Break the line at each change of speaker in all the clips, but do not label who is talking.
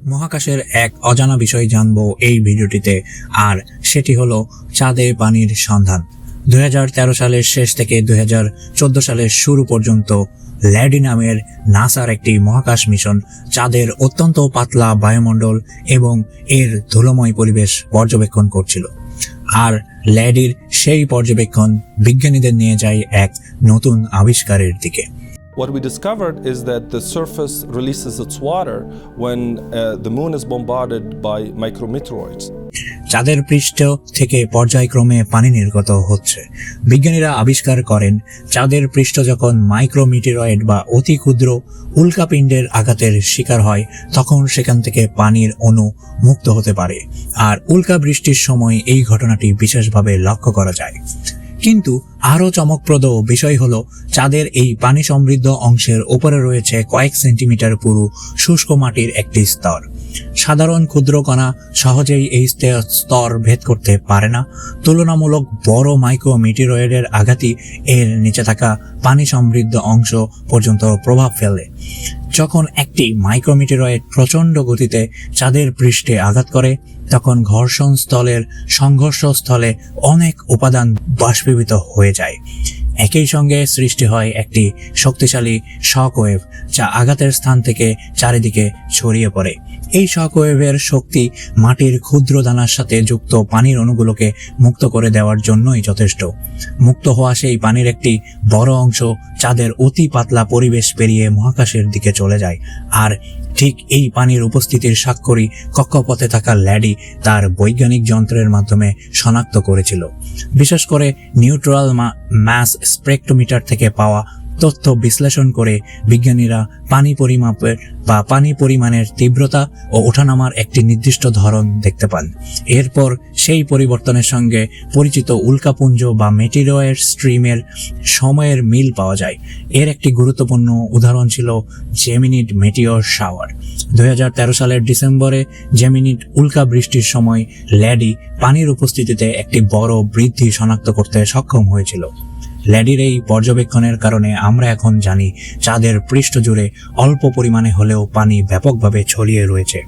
মহাকাশের এক অজানা বিষয় জানবো এই ভিডিওটিতে, আর সেটি হলো চাঁদে পানির সন্ধান। 2013 সালের শেষ থেকে 2014 সালের শুরু পর্যন্ত ল্যাডি নামের নাসার একটি মহাকাশ মিশন চাঁদের অত্যন্ত পাতলা বায়ুমণ্ডল এবং এর ধুলোময় পরিবেশ পর্যবেক্ষণ করছিল। আর ল্যাডির সেই পর্যবেক্ষণ বিজ্ঞানীদের নিয়ে যায় এক নতুন আবিষ্কারের দিকে।
What we discovered is that the surface releases its water when the moon is bombarded by micrometeoroids.
চাঁদের পৃষ্ঠ থেকে পর্যায়ক্রমে পানি নির্গত হচ্ছে। বিজ্ঞানীরা আবিষ্কার করেন চাঁদের পৃষ্ঠ যখন মাইক্রোমিটেরয়েড বা অতি ক্ষুদ্র উল্কাপিণ্ডের আঘাতের শিকার হয় তখন সেখান থেকে পানির অণু মুক্ত হতে পারে, আর উল্কা বৃষ্টির সময় এই ঘটনাটি বিশেষভাবে লক্ষ্য করা যায়। কিন্তু আরও চমকপ্রদ বিষয় হলো চাঁদের এই পানি সমৃদ্ধ অংশের উপরে রয়েছে কয়েক সেন্টিমিটার পুরু শুষ্ক মাটির একটি স্তর। সাধারণ ক্ষুদ্র কণা সহজেই এই স্তর ভেদ করতে পারে না। তুলনামূলক বড় মাইক্রোমিটেরয়েডের আঘাতই এর নিচে থাকা পানি সমৃদ্ধ অংশ পর্যন্ত প্রভাব ফেলে। যখন একটি মাইক্রোমিটেরয়েড প্রচণ্ড গতিতে চাঁদের পৃষ্ঠে আঘাত করে তখন ঘর্ষণ স্থলের সংঘর্ষ স্থলে অনেক উপাদান বাষ্পীভূত হয়ে যায়। একই সঙ্গে সৃষ্টি হয় একটি শক্তিশালী শকওয়েভ, যা আঘাতের স্থান থেকে চারিদিকে ছড়িয়ে পড়ে। এই শকওয়েভের শক্তি মাটির ক্ষুদ্র দানার সাথে যুক্ত পানির অণুগুলোকে মুক্ত করে দেওয়ার জন্যই যথেষ্ট। মুক্ত হওয়া সেই পানির একটি বড় অংশ চাঁদের অতি পাতলা পরিবেশ পেরিয়ে মহাকাশের দিকে চলে যায়। আর ঠিক এই পানির উপস্থিতির স্বাক্ষরই কক্ষপথে থাকা ল্যাডি তার বৈজ্ঞানিক যন্ত্রের মাধ্যমে শনাক্ত করেছিল। বিশেষ করে নিউট্রাল মাস স্পেকট্রোমিটার থেকে পাওয়া তথ্য বিশ্লেষণ করে বিজ্ঞানীরা পানি পরিমাপের বা পানি পরিমাণের তীব্রতা ও ওঠানামার একটি নির্দিষ্ট ধরন দেখতে পান। এরপর সেই পরিবর্তনের সঙ্গে পরিচিত উল্কাপুঞ্জ বা মেটেরয়েড স্ট্রিমের সময়ের মিল পাওয়া যায়। এর একটি গুরুত্বপূর্ণ উদাহরণ ছিল জেমিনিড মেটিওর শাওয়ার। 2013 সালের ডিসেম্বরে জেমিনিড উল্কা বৃষ্টির সময় ল্যাডি পানির উপস্থিতিতে একটি বড় বৃদ্ধি শনাক্ত করতে সক্ষম হয়েছিল। ল্যাডির এই পর্যবেক্ষণের কারণে আমরা এখন জানি চাঁদের পৃষ্ঠ জুড়ে অল্প পরিমাণে হলেও পানি ব্যাপকভাবে ছড়িয়ে রয়েছে।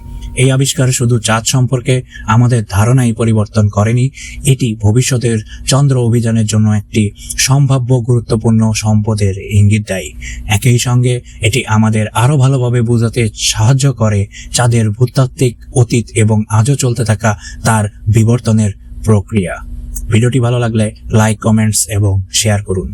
এই আবিষ্কার শুধু চাঁদ সম্পর্কে আমাদের ধারণাই পরিবর্তন করেনি, এটি ভবিষ্যতের চন্দ্র অভিযানের জন্য একটি সম্ভাব্য গুরুত্বপূর্ণ সম্পদের ইঙ্গিত দেয়। একই সঙ্গে এটি আমাদের আরও ভালোভাবে বোঝাতে সাহায্য করে চাঁদের ভূতাত্ত্বিক অতীত এবং আজও চলতে থাকা তার বিবর্তনের প্রক্রিয়া। ভিডিওটি ভালো লাগলে লাইক, কমেন্টস এবং শেয়ার করুন।